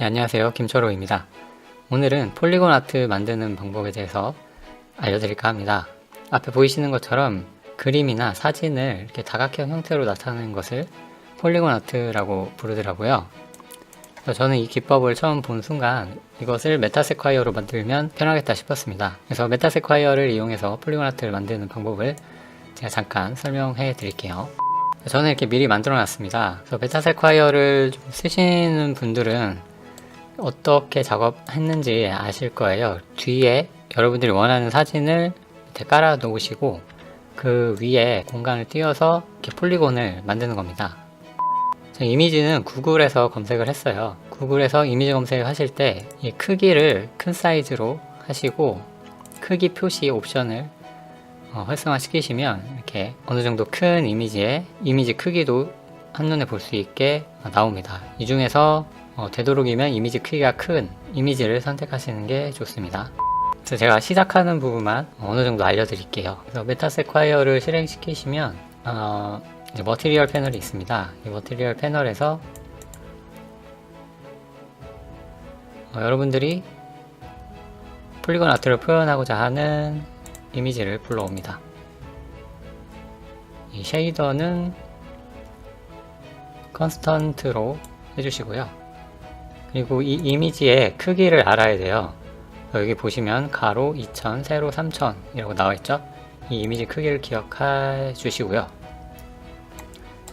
네, 안녕하세요. 김철호입니다. 오늘은 폴리곤 아트 만드는 방법에 대해서 알려드릴까 합니다. 앞에 보이시는 것처럼 그림이나 사진을 이렇게 다각형 형태로 나타내는 것을 폴리곤 아트라고 부르더라고요. 그래서 저는 이 기법을 처음 본 순간 이것을 메타세콰이어로 만들면 편하겠다 싶었습니다. 그래서 메타세콰이어를 이용해서 폴리곤 아트를 만드는 방법을 제가 잠깐 설명해 드릴게요. 저는 이렇게 미리 만들어 놨습니다. 그래서 메타세콰이어를 좀 쓰시는 분들은 어떻게 작업했는지 아실 거예요. 뒤에 여러분들이 원하는 사진을 밑에 깔아 놓으시고 그 위에 공간을 띄워서 이렇게 폴리곤을 만드는 겁니다. 이미지는 구글에서 검색을 했어요. 구글에서 이미지 검색을 하실 때 이 크기를 큰 사이즈로 하시고 크기 표시 옵션을 활성화 시키시면 이렇게 어느 정도 큰 이미지에 이미지 크기도 한눈에 볼 수 있게 나옵니다. 이 중에서 되도록이면 이미지 크기가 큰 이미지를 선택하시는 게 좋습니다. 그래서 제가 시작하는 부분만 어느 정도 알려드릴게요. 그래서 메타세콰이어를 실행시키시면 이제 머티리얼 패널이 있습니다. 이 머티리얼 패널에서 여러분들이 폴리곤 아트를 표현하고자 하는 이미지를 불러옵니다. 이 쉐이더는 컨스턴트로 해주시고요. 그리고 이 이미지의 크기를 알아야 돼요. 여기 보시면 가로 2000, 세로 3000 이라고 나와 있죠. 이 이미지 크기를 기억해 주시고요.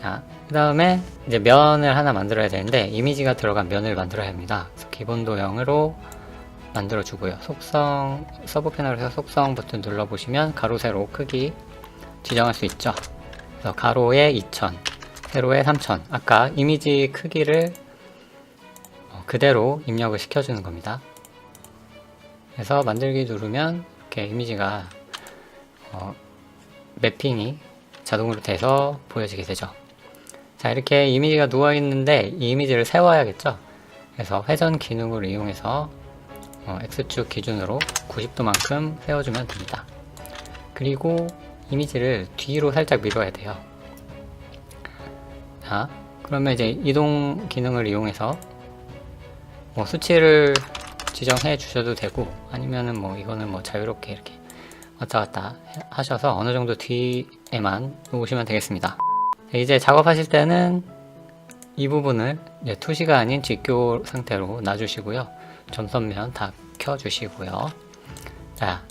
자, 그 다음에 이제 면을 하나 만들어야 되는데 이미지가 들어간 면을 만들어야 합니다. 그래서 기본 도형으로 만들어 주고요. 속성 서브 패널에서 속성 버튼 눌러 보시면 가로 세로 크기 지정할 수 있죠. 그래서 가로에 2000, 세로에 3000. 아까 이미지 크기를 그대로 입력을 시켜주는 겁니다. 그래서 만들기 누르면 이렇게 이미지가 매핑이 자동으로 돼서 보여지게 되죠. 자, 이렇게 이미지가 누워 있는데 이 이미지를 세워야겠죠. 그래서 회전 기능을 이용해서 X축 기준으로 90도만큼 세워주면 됩니다. 그리고 이미지를 뒤로 살짝 밀어야 돼요. 자, 그러면 이제 이동 기능을 이용해서 수치를 지정해 주셔도 되고 아니면은 이거는 자유롭게 이렇게 왔다 갔다 하셔서 어느 정도 뒤에만 놓으시면 되겠습니다. 이제 작업하실 때는 이 부분을 이제 투시가 아닌 직교 상태로 놔주시고요. 점선면 다 켜주시고요. 자,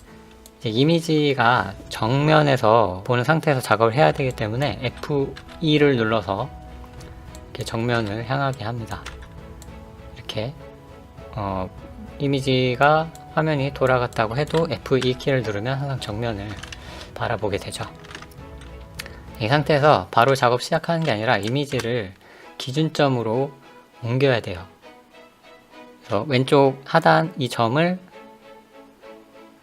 이제 이미지가 정면에서 보는 상태에서 작업을 해야 되기 때문에 F2를 눌러서 이렇게 정면을 향하게 합니다. 이렇게 이미지가 화면이 돌아갔다고 해도 F2 키를 누르면 항상 정면을 바라보게 되죠. 이 상태에서 바로 작업 시작하는 게 아니라 이미지를 기준점으로 옮겨야 돼요. 그래서 왼쪽 하단 이 점을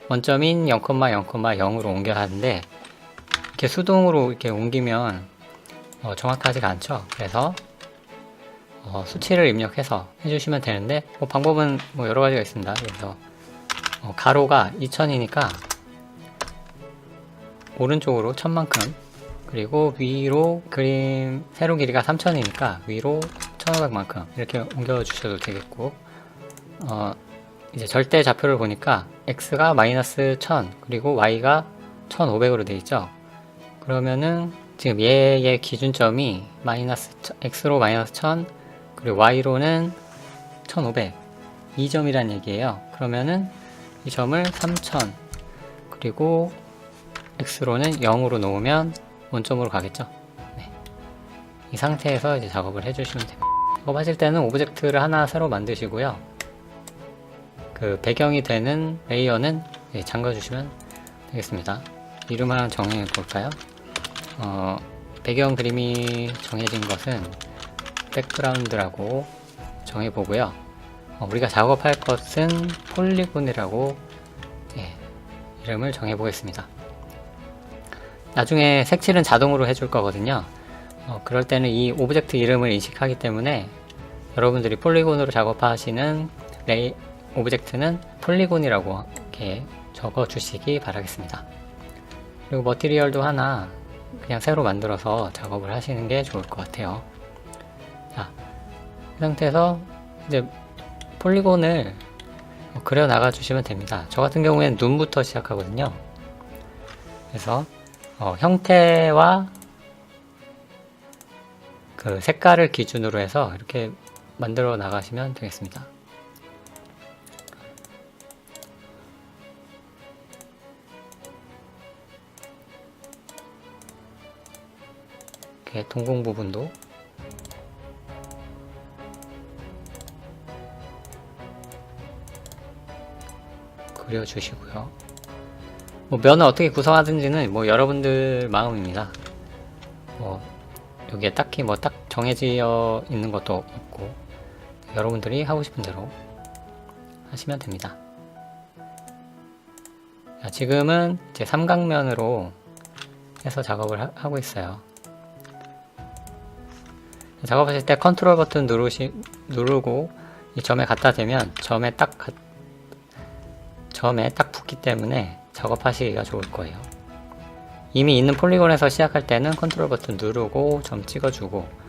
원점인 0,0,0으로 옮겨야 하는데 이렇게 수동으로 이렇게 옮기면 정확하지가 않죠. 그래서 수치를 입력해서 해주시면 되는데 방법은 여러 가지가 있습니다. 그래서 가로가 2000이니까 오른쪽으로 1000만큼, 그리고 위로 그림 세로 길이가 3000이니까 위로 1500만큼 이렇게 옮겨 주셔도 되겠고, 이제 절대 좌표를 보니까 x가 마이너스 1000 그리고 y가 1500으로 되어 있죠. 그러면은 지금 얘의 기준점이 x로 마이너스 1000 그리고 y로는 1500 이 점이란 얘기예요. 그러면은 이 점을 3000 그리고 x로는 0으로 놓으면 원점으로 가겠죠. 네. 이 상태에서 이제 작업을 해주시면 됩니다. 작업하실 때는 오브젝트를 하나 새로 만드시고요. 그 배경이 되는 레이어는 잠가주시면 되겠습니다. 이름 하나 정해 볼까요? 배경 그림이 정해진 것은 백그라운드라고 정해 보고요. 우리가 작업할 것은 폴리곤이라고 이름을 정해 보겠습니다. 나중에 색칠은 자동으로 해줄 거거든요. 그럴 때는 이 오브젝트 이름을 인식하기 때문에 여러분들이 폴리곤으로 작업하시는 오브젝트는 폴리곤이라고 이렇게 적어 주시기 바라겠습니다. 그리고 머티리얼도 하나 그냥 새로 만들어서 작업을 하시는 게 좋을 것 같아요. 자, 이 상태에서 이제 폴리곤을 그려 나가 주시면 됩니다. 저 같은 경우에는 눈부터 시작하거든요. 그래서 형태와 그 색깔을 기준으로 해서 이렇게 만들어 나가시면 되겠습니다. 이렇게 동공 부분도 그려주시고요. 면을 어떻게 구성하든지는 여러분들 마음입니다. 여기에 딱히 딱 정해져 있는 것도 없고 여러분들이 하고 싶은 대로 하시면 됩니다. 자, 지금은 이제 삼각면으로 해서 작업을 하고 있어요. 작업하실 때 컨트롤 버튼 누르고 이 점에 갖다 대면 점에 딱 붙기 때문에 작업하시기가 좋을 거예요. 이미 있는 폴리곤에서 시작할 때는 컨트롤 버튼 누르고 점 찍어주고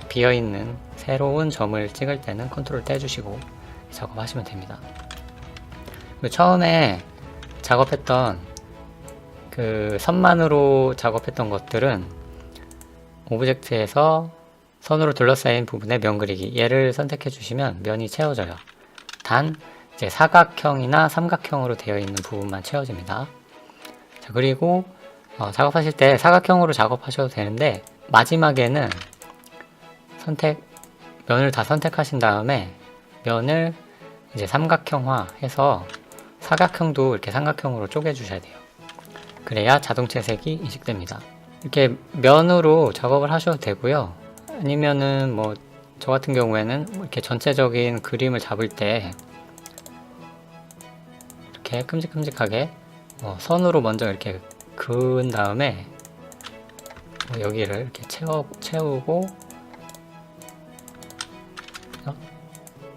비어있는 새로운 점을 찍을 때는 컨트롤 떼주시고 작업하시면 됩니다. 그리고 처음에 작업했던 그 선만으로 작업했던 것들은 오브젝트에서 선으로 둘러싸인 부분에 면 그리기, 얘를 선택해 주시면 면이 채워져요. 단 이제 사각형이나 삼각형으로 되어 있는 부분만 채워집니다. 자, 그리고 작업하실 때 사각형으로 작업하셔도 되는데 마지막에는 면을 다 선택하신 다음에 면을 이제 삼각형화 해서 사각형도 이렇게 삼각형으로 쪼개 주셔야 돼요. 그래야 자동 채색이 인식됩니다. 이렇게 면으로 작업을 하셔도 되고요. 아니면은 저 같은 경우에는 이렇게 전체적인 그림을 잡을 때 이렇게 큼직큼직하게 선으로 먼저 이렇게 그은 다음에 여기를 이렇게 채우고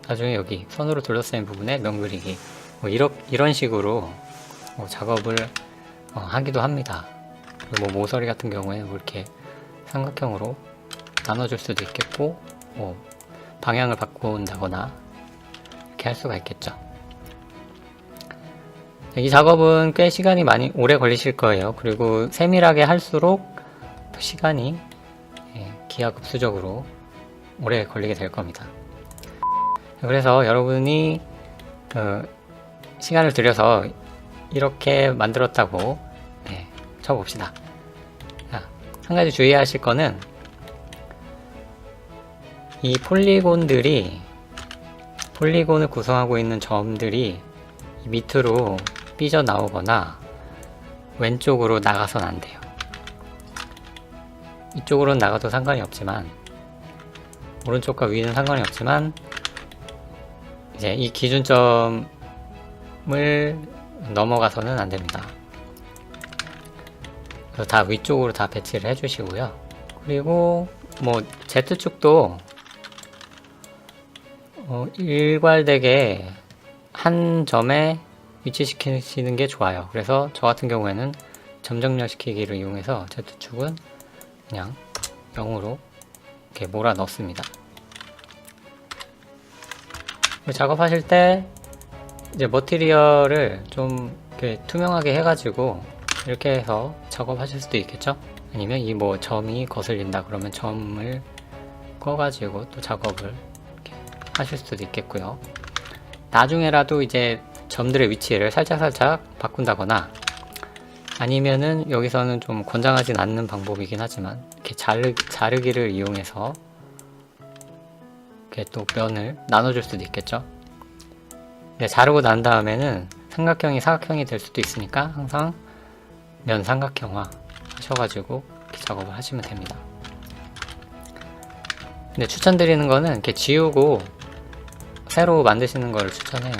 나중에 여기 선으로 둘러싸인 부분에 면 그리기 이런 식으로 작업을 하기도 합니다. 그리고 모서리 같은 경우에 이렇게 삼각형으로 나눠줄 수도 있겠고 방향을 바꾼다거나 이렇게 할 수가 있겠죠. 이 작업은 꽤 시간이 많이 오래 걸리실 거예요. 그리고 세밀하게 할수록 시간이 기하급수적으로 오래 걸리게 될 겁니다. 그래서 여러분이 시간을 들여서 이렇게 만들었다고 쳐봅시다. 한 가지 주의하실 거는 이 폴리곤을 구성하고 있는 점들이 밑으로 삐져나오거나 왼쪽으로 나가선 안 돼요. 이쪽으로는 나가도 상관이 없지만 오른쪽과 위는 상관이 없지만 이제 이 기준점을 넘어가서는 안 됩니다. 그래서 다 위쪽으로 다 배치를 해주시고요. 그리고 Z축도 일괄되게 한 점에 위치시키시는 게 좋아요. 그래서 저 같은 경우에는 점정렬 시키기를 이용해서 Z축은 그냥 0으로 이렇게 몰아 넣습니다. 작업하실 때 이제 머티리얼을 좀 이렇게 투명하게 해가지고 이렇게 해서 작업하실 수도 있겠죠? 아니면 이 점이 거슬린다 그러면 점을 꺼가지고 또 작업을 이렇게 하실 수도 있겠고요. 나중에라도 이제 점들의 위치를 살짝살짝 바꾼다거나 아니면은 여기서는 좀 권장하진 않는 방법이긴 하지만 이렇게 자르기를 이용해서 이렇게 또 면을 나눠줄 수도 있겠죠. 자르고 난 다음에는 삼각형이 사각형이 될 수도 있으니까 항상 면 삼각형화 하셔가지고 이렇게 작업을 하시면 됩니다. 근데 추천드리는 거는 이렇게 지우고 새로 만드시는 걸 추천해요.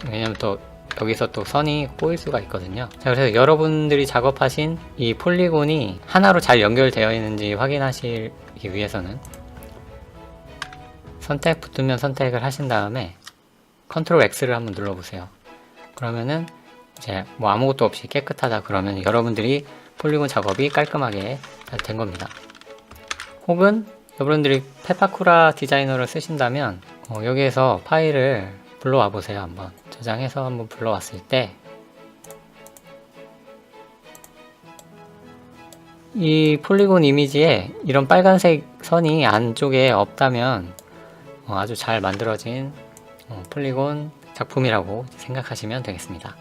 왜냐면 또 여기서 또 선이 꼬일 수가 있거든요. 자, 그래서 여러분들이 작업하신 이 폴리곤이 하나로 잘 연결되어 있는지 확인하시기 위해서는 붙으면 선택을 하신 다음에 컨트롤 X를 한번 눌러보세요. 그러면은 이제 아무것도 없이 깨끗하다 그러면 여러분들이 폴리곤 작업이 깔끔하게 잘 된 겁니다. 혹은 여러분들이 페파쿠라 디자이너를 쓰신다면 여기에서 파일을 불러와 보세요. 한번 저장해서 한번 불러왔을 때 이 폴리곤 이미지에 이런 빨간색 선이 안쪽에 없다면 아주 잘 만들어진 폴리곤 작품이라고 생각하시면 되겠습니다.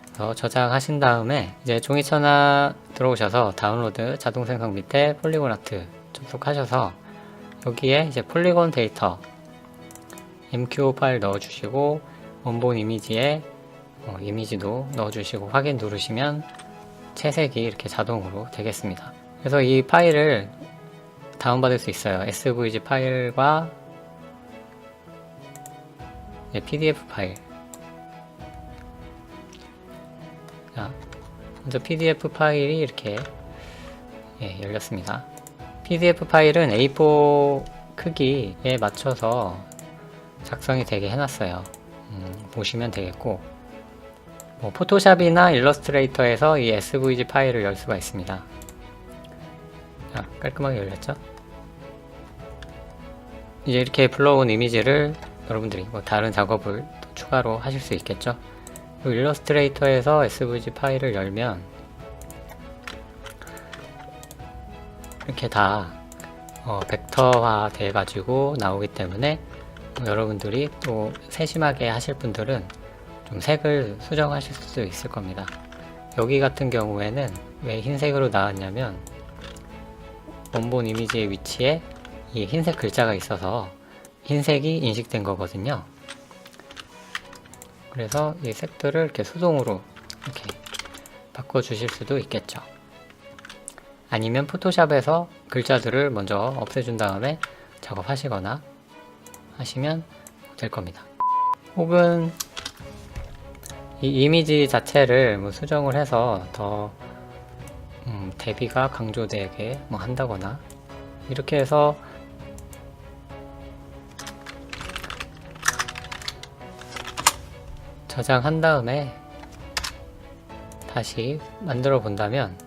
그래서 저장하신 다음에 이제 종이천하 들어오셔서 다운로드 자동 생성 밑에 폴리곤 아트 접속하셔서 여기에 이제 폴리곤 데이터 MQ 파일 넣어주시고 원본 이미지에 이미지도 넣어주시고 확인 누르시면 채색이 이렇게 자동으로 되겠습니다. 그래서 이 파일을 다운받을 수 있어요. SVG 파일과 PDF 파일. 자, 먼저 PDF 파일이 이렇게 열렸습니다. PDF 파일은 A4 크기에 맞춰서 작성이 되게 해놨어요. 보시면 되겠고 포토샵이나 일러스트레이터에서 이 SVG 파일을 열 수가 있습니다. 자, 깔끔하게 열렸죠? 이제 이렇게 불러온 이미지를 여러분들이 다른 작업을 또 추가로 하실 수 있겠죠? 그리고 일러스트레이터에서 SVG 파일을 열면 이렇게 다 벡터화 돼 가지고 나오기 때문에 여러분들이 또 세심하게 하실 분들은 좀 색을 수정하실 수 있을 겁니다. 여기 같은 경우에는 왜 흰색으로 나왔냐면 원본 이미지의 위치에 이 흰색 글자가 있어서 흰색이 인식된 거거든요. 그래서 이 색들을 이렇게 수동으로 이렇게 바꿔주실 수도 있겠죠. 아니면 포토샵에서 글자들을 먼저 없애준 다음에 작업하시거나 하시면 될 겁니다. 혹은 이 이미지 자체를 수정을 해서 더 대비가 강조되게 한다거나 이렇게 해서 저장한 다음에 다시 만들어 본다면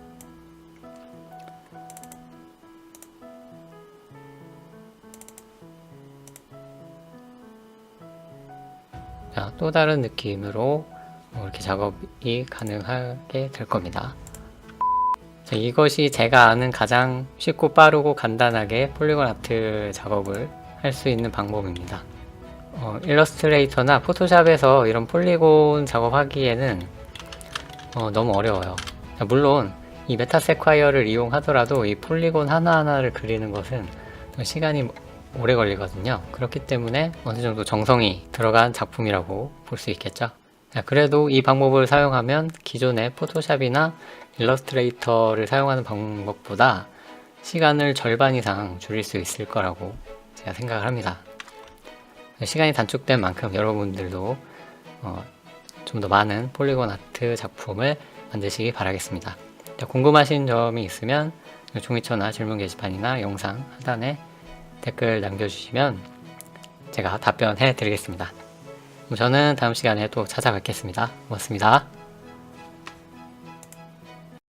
또 다른 느낌으로 이렇게 작업이 가능하게 될 겁니다. 자, 이것이 제가 아는 가장 쉽고 빠르고 간단하게 폴리곤 아트 작업을 할 수 있는 방법입니다. 일러스트레이터나 포토샵에서 이런 폴리곤 작업하기에는 너무 어려워요. 자, 물론 이 메타세콰이어를 이용하더라도 이 폴리곤 하나하나를 그리는 것은 시간이 오래 걸리거든요. 그렇기 때문에 어느 정도 정성이 들어간 작품이라고 볼 수 있겠죠. 그래도 이 방법을 사용하면 기존의 포토샵이나 일러스트레이터를 사용하는 방법보다 시간을 절반 이상 줄일 수 있을 거라고 제가 생각을 합니다. 시간이 단축된 만큼 여러분들도 좀 더 많은 폴리곤 아트 작품을 만드시기 바라겠습니다. 궁금하신 점이 있으면 종이천하 질문 게시판이나 영상 하단에 댓글 남겨주시면 제가 답변해 드리겠습니다. 저는 다음 시간에 또 찾아뵙겠습니다. 고맙습니다.